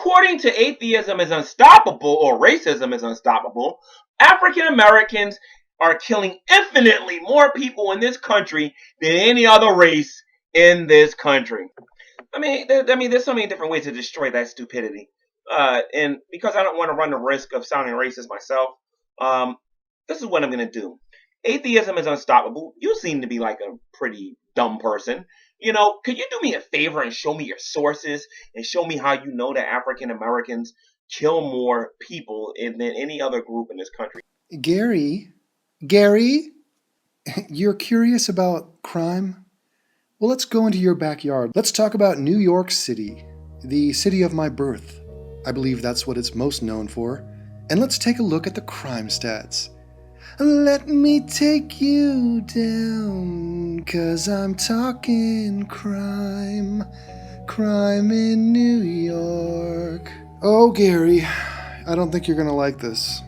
According to Atheism is Unstoppable or Racism is Unstoppable, African Americans are killing infinitely more people in this country than any other race in this country. There's so many different ways to destroy that stupidity. And because I don't want to run the risk of sounding racist myself, this is what I'm going to do. Atheism is unstoppable. You seem to be like a pretty dumb person. Could you do me a favor and show me your sources and show me how you know that African Americans kill more people than any other group in this country? Gary, you're curious about crime? Well, let's go into your backyard. Let's talk about New York City, the city of my birth. I believe that's what it's most known for. And let's take a look at the crime stats. Let me take you down, 'cause I'm talking crime in New York. Oh, Gary, I don't think you're gonna like this,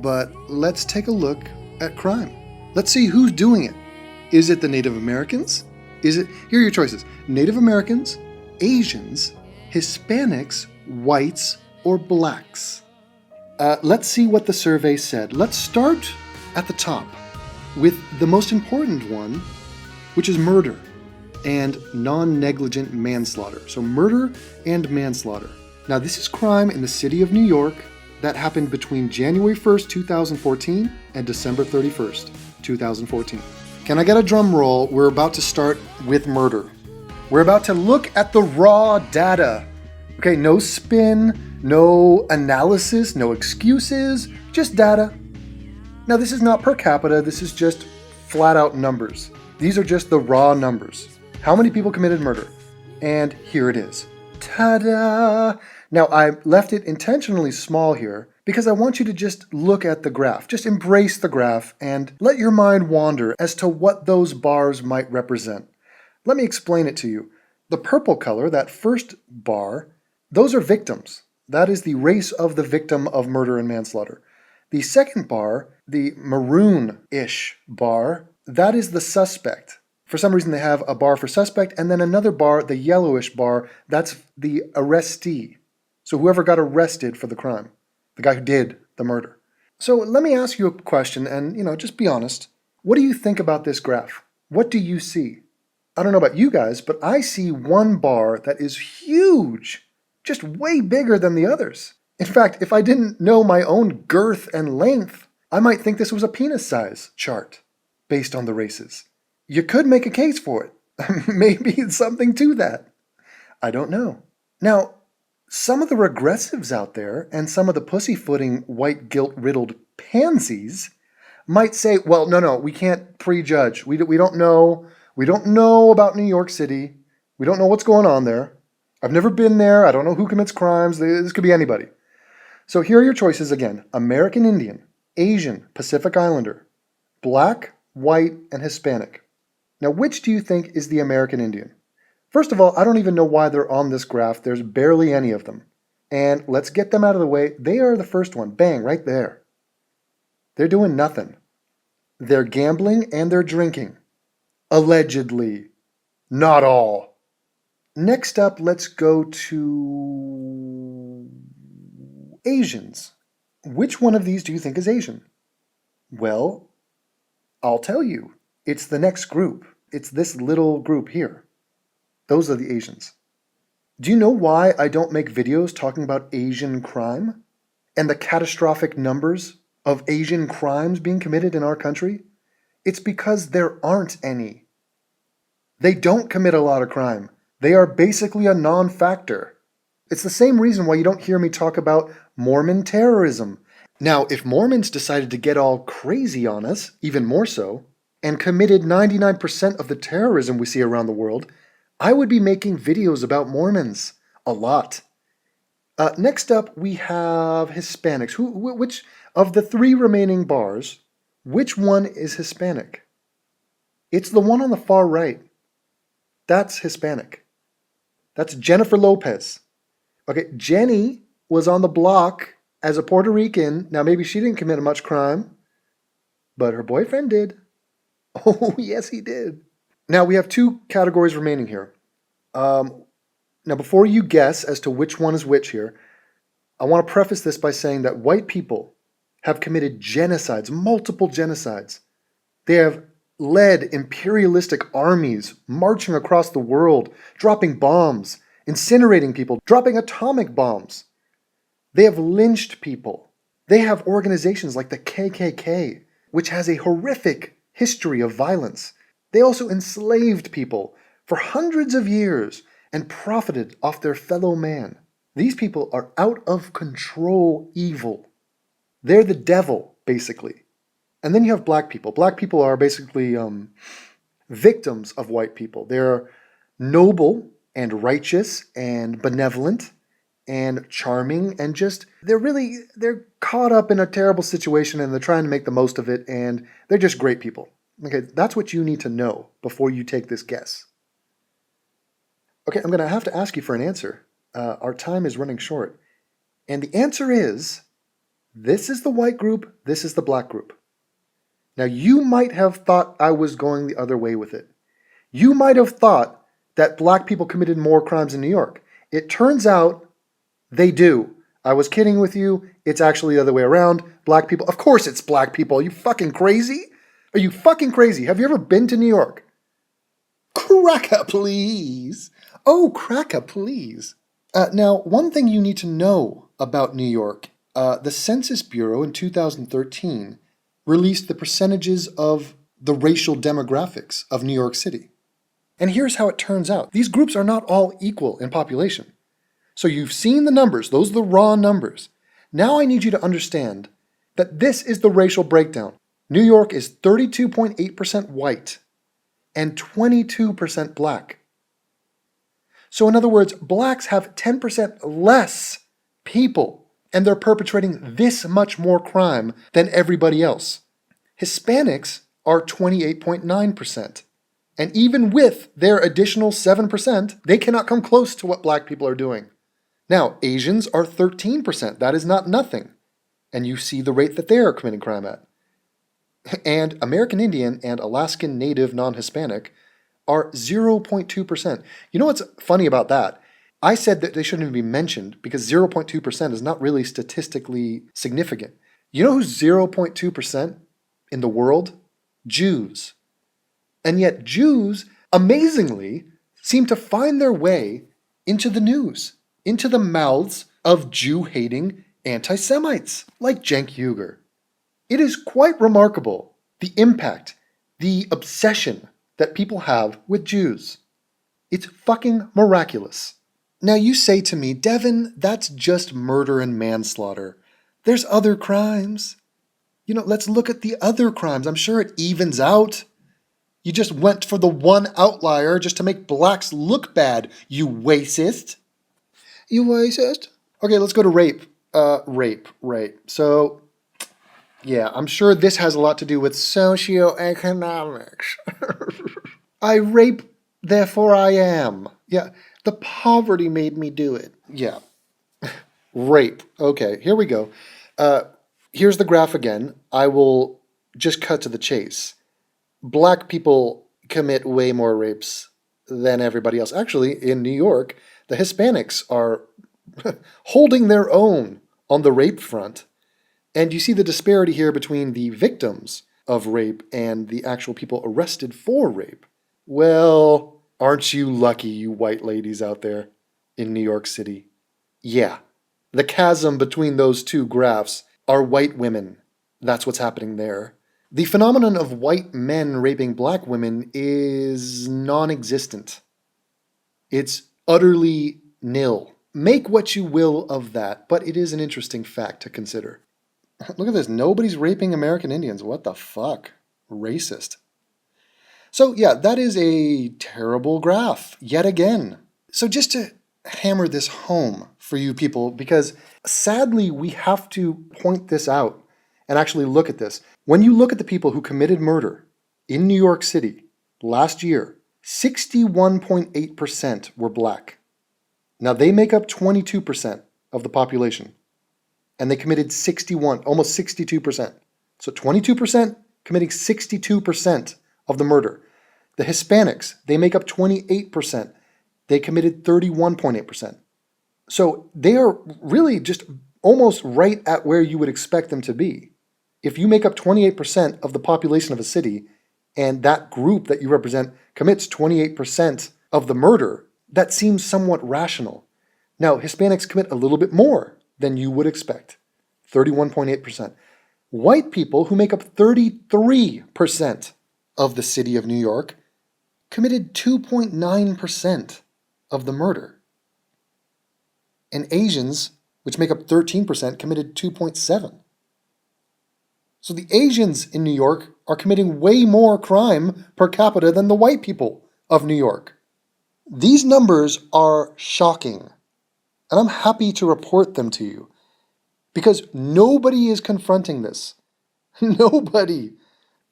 but let's take a look at crime. Let's see who's doing it. Is it the Native Americans? Here are your choices: Native Americans, Asians, Hispanics, whites, or blacks. Let's see what the survey said. Let's start at the top with the most important one, which is murder and non-negligent manslaughter. So murder and manslaughter. Now this is crime in the city of New York that happened between January 1st, 2014 and December 31st, 2014. Can I get a drum roll? We're about to start with murder. We're about to look at the raw data. Okay, no spin, no analysis, no excuses, just data. Now this is not per capita, this is just flat out numbers. These are just the raw numbers. How many people committed murder? And here it is. Ta-da! Now I left it intentionally small here because I want you to just look at the graph. Just embrace the graph and let your mind wander as to what those bars might represent. Let me explain it to you. The purple color, that first bar, those are victims. That is the race of the victim of murder and manslaughter. The second bar, the maroon-ish bar, that is the suspect. For some reason they have a bar for suspect, and then another bar, the yellowish bar, that's the arrestee. So whoever got arrested for the crime, the guy who did the murder. So let me ask you a question, and just be honest. What do you think about this graph? What do you see? I don't know about you guys, but I see one bar that is huge, just way bigger than the others. In fact, if I didn't know my own girth and length, I might think this was a penis size chart based on the races. You could make a case for it. Maybe it's something to that. I don't know. Now, some of the regressives out there and some of the pussyfooting white guilt-riddled pansies might say, well, no, we can't prejudge. We don't know. We don't know about New York City. We don't know what's going on there. I've never been there. I don't know who commits crimes. This could be anybody. So here are your choices again. American Indian, Asian, Pacific Islander, Black, White, and Hispanic. Now, which do you think is the American Indian? First of all, I don't even know why they're on this graph. There's barely any of them. And let's get them out of the way. They are the first one. Bang, right there. They're doing nothing. They're gambling and they're drinking. Allegedly. Not all. Next up, let's go to Asians. Which one of these do you think is Asian? Well, I'll tell you. It's the next group. It's this little group here. Those are the Asians. Do you know why I don't make videos talking about Asian crime and the catastrophic numbers of Asian crimes being committed in our country? It's because there aren't any. They don't commit a lot of crime. They are basically a non-factor. It's the same reason why you don't hear me talk about Mormon terrorism. Now, if Mormons decided to get all crazy on us, even more so, and committed 99% of the terrorism we see around the world, I would be making videos about Mormons. A lot. Next up, we have Hispanics. Which of the three remaining bars, which one is Hispanic? It's the one on the far right. That's Hispanic. That's Jennifer Lopez. Okay, Jenny was on the block as a Puerto Rican. Now, maybe she didn't commit much crime, but her boyfriend did. Oh, yes, he did. Now, we have two categories remaining here. Now, before you guess as to which one is which here, I want to preface this by saying that white people have committed genocides, multiple genocides. They have led imperialistic armies marching across the world, dropping bombs, incinerating people, dropping atomic bombs. They have lynched people. They have organizations like the KKK, which has a horrific history of violence. They also enslaved people for hundreds of years and profited off their fellow man. These people are out of control evil. They're the devil, basically. And then you have black people. Black people are basically victims of white people. They're noble and righteous and benevolent and charming and just, they're caught up in a terrible situation and they're trying to make the most of it and they're just great people. Okay, that's what you need to know before you take this guess. Okay, I'm going to have to ask you for an answer. Our time is running short. And the answer is, this is the white group, this is the black group. Now, you might have thought I was going the other way with it. You might have thought that black people committed more crimes in New York. It turns out they do. I was kidding with you. It's actually the other way around. Black people, of course it's black people. Are you fucking crazy? Are you fucking crazy? Have you ever been to New York? Cracker, please. Oh, cracker, please. Now, one thing you need to know about New York, the Census Bureau in 2013 released the percentages of the racial demographics of New York City. And here's how it turns out. These groups are not all equal in population. So you've seen the numbers. Those are the raw numbers. Now I need you to understand that this is the racial breakdown. New York is 32.8% white and 22% black. So in other words, blacks have 10% less people, and they're perpetrating this much more crime than everybody else. Hispanics are 28.9%. And even with their additional 7%, they cannot come close to what black people are doing. Now, Asians are 13%. That is not nothing. And you see the rate that they are committing crime at. And American Indian and Alaskan Native non-Hispanic are 0.2%. You know what's funny about that? I said that they shouldn't even be mentioned because 0.2% is not really statistically significant. You know who's 0.2% in the world? Jews. And yet Jews, amazingly, seem to find their way into the news, into the mouths of Jew-hating anti-Semites like Cenk Uygur. It is quite remarkable, the impact, the obsession that people have with Jews. It's fucking miraculous. Now you say to me, Devin, that's just murder and manslaughter. There's other crimes. Let's look at the other crimes. I'm sure it evens out. You just went for the one outlier just to make blacks look bad, you racist. You racist? Okay, let's go to rape. Rape. So, yeah, I'm sure this has a lot to do with socioeconomics. I rape, therefore I am. Yeah, the poverty made me do it. Yeah. Rape. Okay, here we go. Here's the graph again. I will just cut to the chase. Black people commit way more rapes than everybody else. Actually, in New York, the Hispanics are holding their own on the rape front. And you see the disparity here between the victims of rape and the actual people arrested for rape. Well, aren't you lucky, you white ladies out there in New York City? Yeah, the chasm between those two graphs are white women. That's what's happening there. The phenomenon of white men raping black women is non-existent. It's utterly nil. Make what you will of that, but it is an interesting fact to consider. Look at this. Nobody's raping American Indians. What the fuck? Racist. So yeah, that is a terrible graph, yet again. So just to hammer this home for you people, because sadly we have to point this out and actually look at this. When you look at the people who committed murder in New York City last year, 61.8% were black. Now they make up 22% of the population. And they committed almost 62%. So 22% committing 62% of the murder. The Hispanics, they make up 28%. They committed 31.8%. So they are really just almost right at where you would expect them to be. If you make up 28% of the population of a city, and that group that you represent commits 28% of the murder, that seems somewhat rational. Now, Hispanics commit a little bit more than you would expect, 31.8%. White people, who make up 33% of the city of New York, committed 2.9% of the murder. And Asians, which make up 13%, committed 2.7%. So the Asians in New York are committing way more crime per capita than the white people of New York. These numbers are shocking, and I'm happy to report them to you, because nobody is confronting this. Nobody.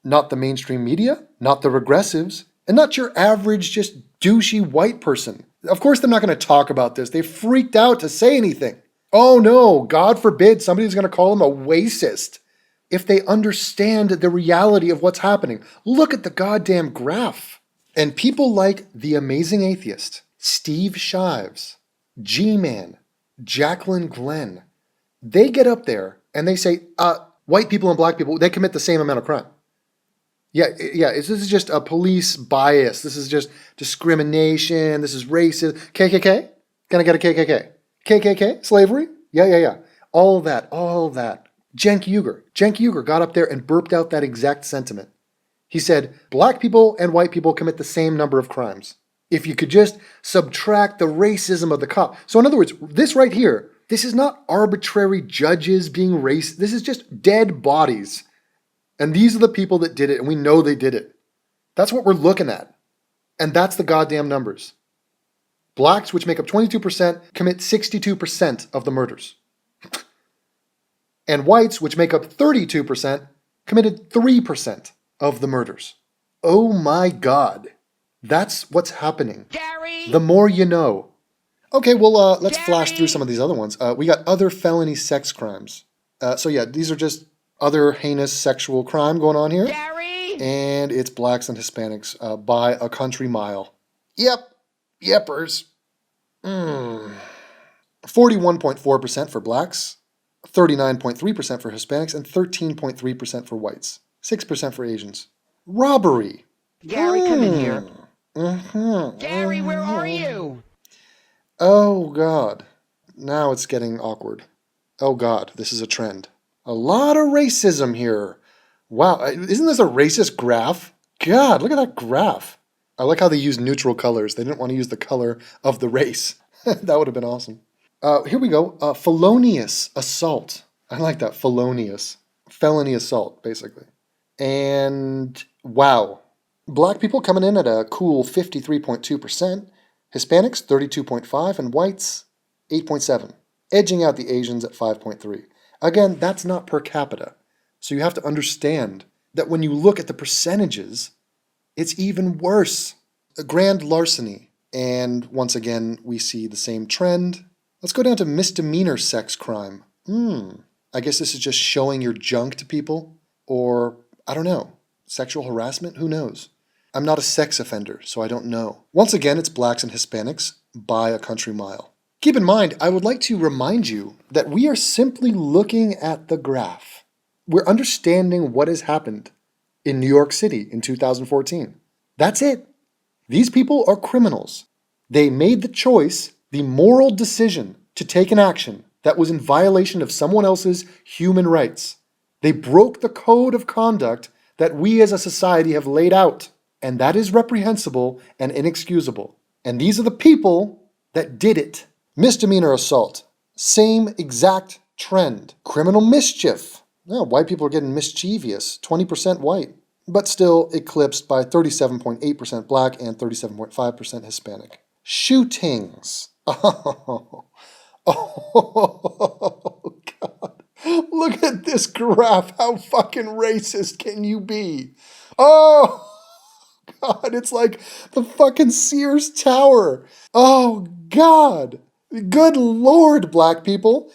Not the mainstream media, not the regressives, and not your average just douchey white person. Of course they're not going to talk about this. They freaked out to say anything. Oh no, God forbid somebody's going to call them a racist if they understand the reality of what's happening. Look at the goddamn graph. And people like the amazing atheist, Steve Shives, G-Man, Jacqueline Glenn, they get up there and they say, white people and black people, they commit the same amount of crime. Yeah, this is just a police bias. This is just discrimination. This is racist. KKK? Can I get a KKK? KKK? Slavery? Yeah. All that. Cenk Uygur got up there and burped out that exact sentiment. He said, black people and white people commit the same number of crimes. If you could just subtract the racism of the cop. So in other words, this right here, this is not arbitrary judges being racist. This is just dead bodies. And these are the people that did it, and we know they did it. That's what we're looking at. And that's the goddamn numbers. Blacks, which make up 22%, commit 62% of the murders. And whites, which make up 32%, committed 3% of the murders. Oh my God. That's what's happening. Gary! The more you know. Okay, well, let's flash through some of these other ones. We got other felony sex crimes. These are just other heinous sexual crime going on here. Gary! And it's blacks and Hispanics by a country mile. Yepers. 41.4% for blacks, 39.3% for Hispanics, and 13.3% for whites. 6% for Asians. Robbery. Gary, come in here. Mm-hmm. Gary, where are you? Oh, God. Now it's getting awkward. Oh, God, this is a trend. A lot of racism here. Wow, isn't this a racist graph? God, look at that graph. I like how they use neutral colors. They didn't want to use the color of the race. That would have been awesome. Here we go. Felonious assault. I like that. Felonious. Felony assault, basically. And wow. Black people coming in at a cool 53.2%. Hispanics, 32.5%. And whites, 8.7%. Edging out the Asians at 5.3%. Again, that's not per capita. So you have to understand that when you look at the percentages, it's even worse. A grand larceny. And once again, we see the same trend. Let's go down to misdemeanor sex crime. I guess this is just showing your junk to people. Or, I don't know, sexual harassment? Who knows? I'm not a sex offender, so I don't know. Once again, it's blacks and Hispanics by a country mile. Keep in mind, I would like to remind you that we are simply looking at the graph. We're understanding what has happened in New York City in 2014. That's it. These people are criminals. They made the choice, the moral decision, to take an action that was in violation of someone else's human rights. They broke the code of conduct that we as a society have laid out, and that is reprehensible and inexcusable. And these are the people that did it. Misdemeanor assault, same exact trend. Criminal mischief. White people are getting mischievous, 20% white, but still eclipsed by 37.8% black and 37.5% Hispanic. Shootings. Oh, God. Look at this graph. How fucking racist can you be? Oh, God, it's like the fucking Sears Tower. Oh, God. Good Lord, black people.